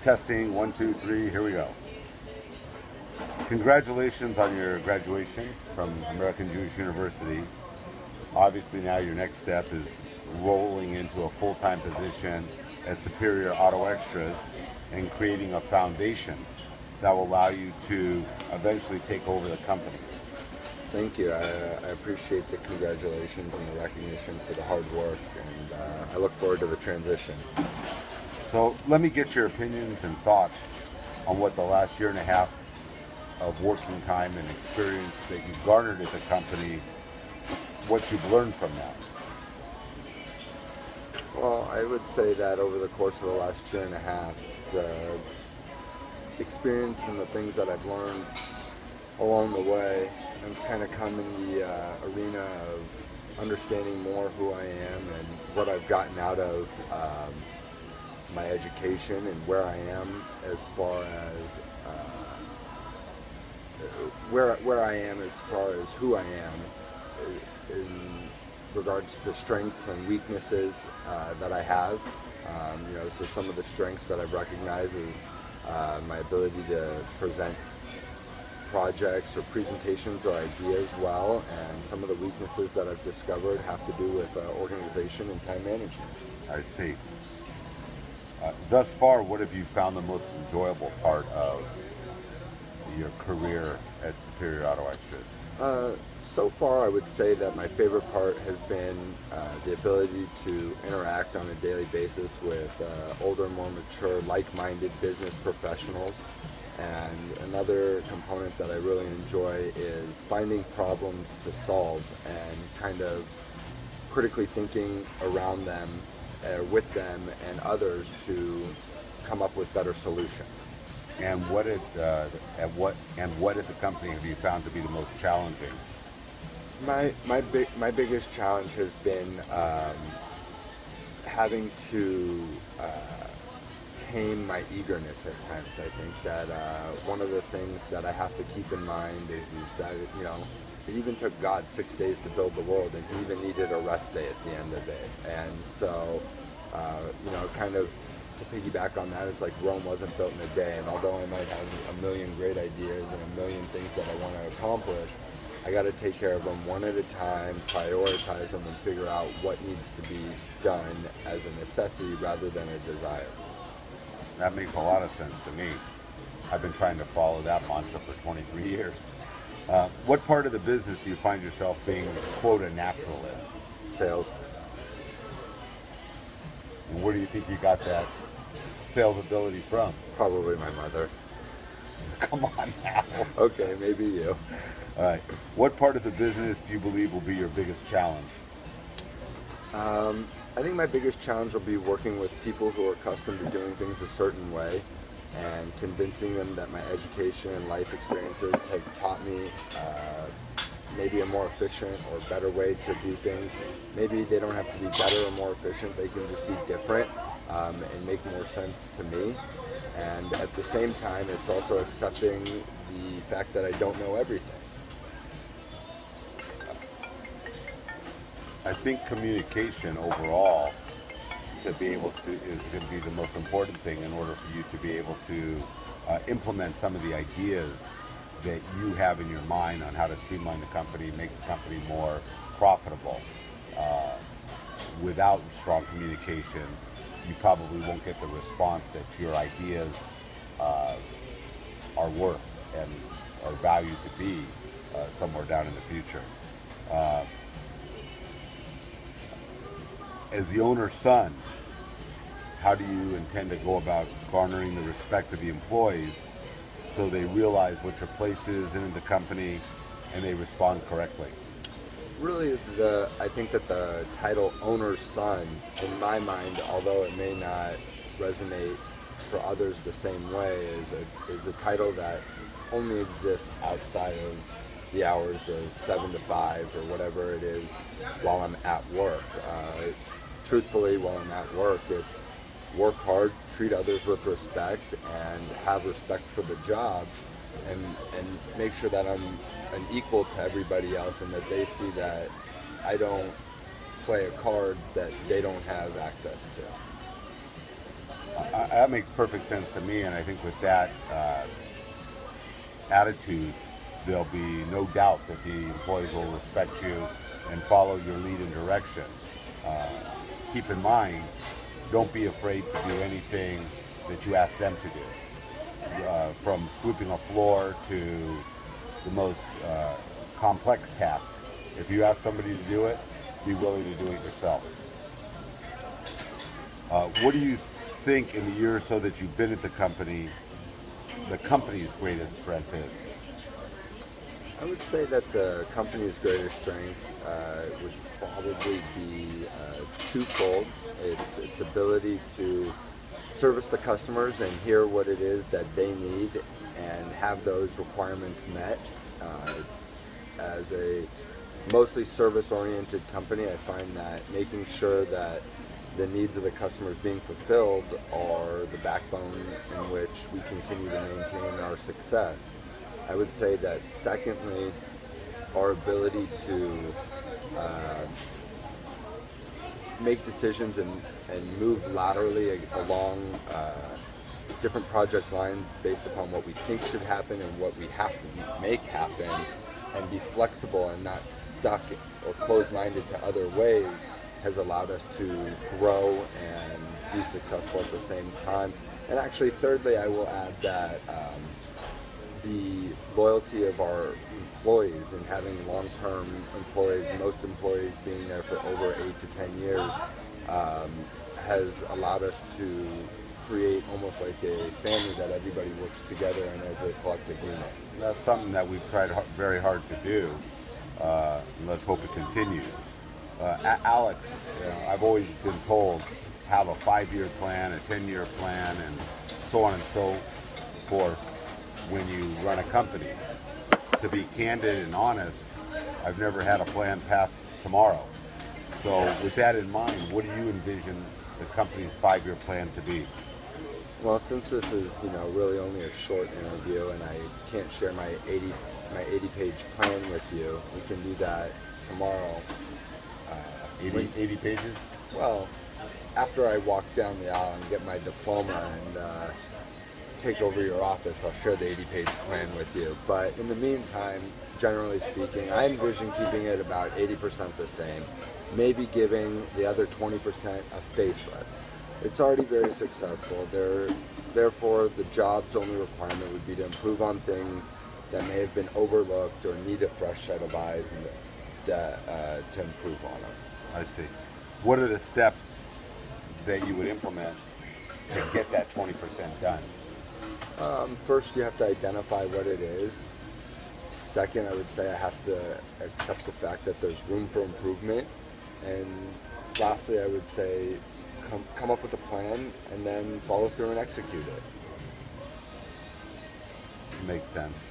Testing, 1, 2, 3, here we go. Congratulations on your graduation from American Jewish University. Obviously now your next step is rolling into a full-time position at Superior Auto Extras and creating a foundation that will allow you to eventually take over the company. Thank you. I appreciate the congratulations and the recognition for the hard work, and I look forward to the transition. So let me get your opinions and thoughts on what the last year and a half of working time and experience that you've garnered at the company, what you've learned from that. Well, I would say that over the course of the last year and a half, the experience and the things that I've learned along the way have kind of come in the arena of understanding more who I am and what I've gotten out of my education and where I am as far as where I am as far as who I am in regards to strengths and weaknesses that I have. So some of the strengths that I've recognized is my ability to present projects or presentations or ideas well, and some of the weaknesses that I've discovered have to do with organization and time management. I see. Thus far, what have you found the most enjoyable part of your career at Superior Auto Extras? So far, I would say that my favorite part has been the ability to interact on a daily basis with older, more mature, like-minded business professionals. And another component that I really enjoy is finding problems to solve and kind of critically thinking around them, with them and others to come up with better solutions. And what at the company have you found to be the most challenging? My biggest challenge has been having to tame my eagerness at times. I think that one of the things that I have to keep in mind is that it even took God 6 days to build the world, and He even needed a rest day at the end of it. And so, kind of to piggyback on that, it's like Rome wasn't built in a day. And although I might have a million great ideas and a million things that I want to accomplish, I got to take care of them one at a time, prioritize them, and figure out what needs to be done as a necessity rather than a desire. That makes a lot of sense to me. I've been trying to follow that mantra for 23 years. What part of the business do you find yourself being, quote, a natural in? Sales. And where do you think you got that sales ability from? Probably my mother. Come on now. Okay, maybe you. All right. What part of the business do you believe will be your biggest challenge? I think my biggest challenge will be working with people who are accustomed to doing things a certain way and convincing them that my education and life experiences have taught me maybe a more efficient or better way to do things. Maybe they don't have to be better or more efficient, they can just be different and make more sense to me. And at the same time, it's also accepting the fact that I don't know everything. I think communication overall is going to be the most important thing in order for you to be able to implement some of the ideas that you have in your mind on how to streamline the company, make the company more profitable. Without strong communication, you probably won't get the response that your ideas are worth and are valued to be somewhere down in the future. As the owner's son, how do you intend to go about garnering the respect of the employees so they realize what your place is in the company and they respond correctly? Really, I think that the title owner's son, in my mind, although it may not resonate for others the same way, is a title that only exists outside of the hours of 7 to 5 or whatever it is while I'm at work. Truthfully, while I'm at work, it's work hard, treat others with respect, and have respect for the job, and make sure that I'm an equal to everybody else, and that they see that I don't play a card that they don't have access to. That makes perfect sense to me, and I think with that attitude, there'll be no doubt that the employees will respect you and follow your lead and direction. Uh, Keep in mind, don't be afraid to do anything that you ask them to do, from sweeping a floor to the most complex task. If you ask somebody to do it, be willing to do it yourself. What do you think in the year or so that you've been at the company's greatest strength is? I would say that the company's greatest strength would probably be twofold. Its ability to service the customers and hear what it is that they need and have those requirements met. As a mostly service-oriented company, I find that making sure that the needs of the customers being fulfilled are the backbone in which we continue to maintain our success. I would say that secondly, our ability to make decisions and move laterally along different project lines based upon what we think should happen and what we have to make happen, and be flexible and not stuck or closed-minded to other ways, has allowed us to grow and be successful at the same time. And actually, thirdly, I will add that the loyalty of our employees and having long-term employees, most employees being there for over 8 to 10 years, has allowed us to create almost like a family that everybody works together and as a collective unit. That's something that we've tried very hard to do. And let's hope it continues. Alex, I've always been told have a 5-year plan, a 10-year plan, and so on and so forth when you run a company. To be candid and honest, I've never had a plan past tomorrow. So with that in mind, what do you envision the company's 5-year plan to be? Well, since this is really only a short interview and I can't share my 80-page plan with you, we can do that tomorrow. 80 pages? Well, after I walk down the aisle and get my diploma and take over your office, I'll share the 80-page plan with you. But in the meantime, generally speaking, I envision keeping it about 80% the same, maybe giving the other 20% a facelift. It's already very successful. Therefore, the job's only requirement would be to improve on things that may have been overlooked or need a fresh set of eyes and to improve on them. I see. What are the steps that you would implement to get that 20% done? First, you have to identify what it is. Second, I would say I have to accept the fact that there's room for improvement. And lastly, I would say come up with a plan and then follow through and execute it. Makes sense.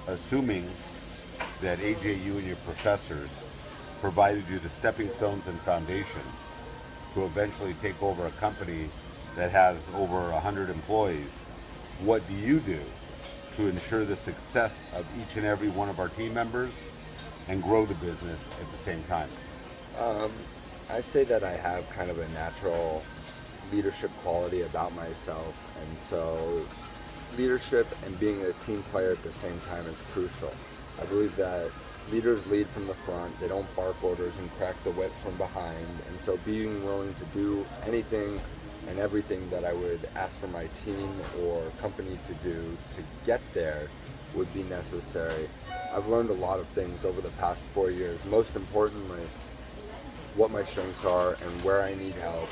Assuming that AJU and your professors provided you the stepping stones and foundation to eventually take over a company that has over 100 employees, what do you do to ensure the success of each and every one of our team members and grow the business at the same time? I say that I have kind of a natural leadership quality about myself, and so leadership and being a team player at the same time is crucial. I believe that leaders lead from the front, they don't bark orders and crack the whip from behind, and so being willing to do anything and everything that I would ask for my team or company to do to get there would be necessary. I've learned a lot of things over the past 4 years, most importantly, what my strengths are and where I need help,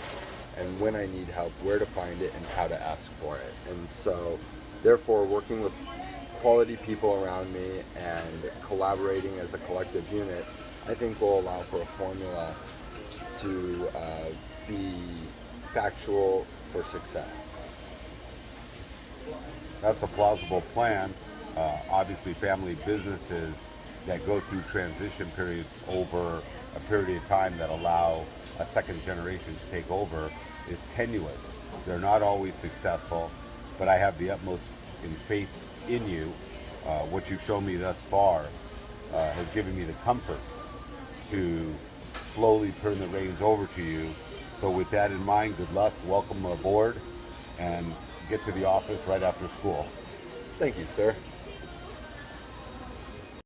and when I need help, where to find it and how to ask for it. And so, therefore, working with quality people around me and collaborating as a collective unit, I think will allow for a formula to be factual for success. That's a plausible plan. Obviously, family businesses that go through transition periods over a period of time that allow a second generation to take over is tenuous. They're not always successful, but I have the utmost faith in you. What you've shown me thus far has given me the comfort to slowly turn the reins over to you So with that in mind, good luck, welcome aboard, and get to the office right after school. Thank you, sir.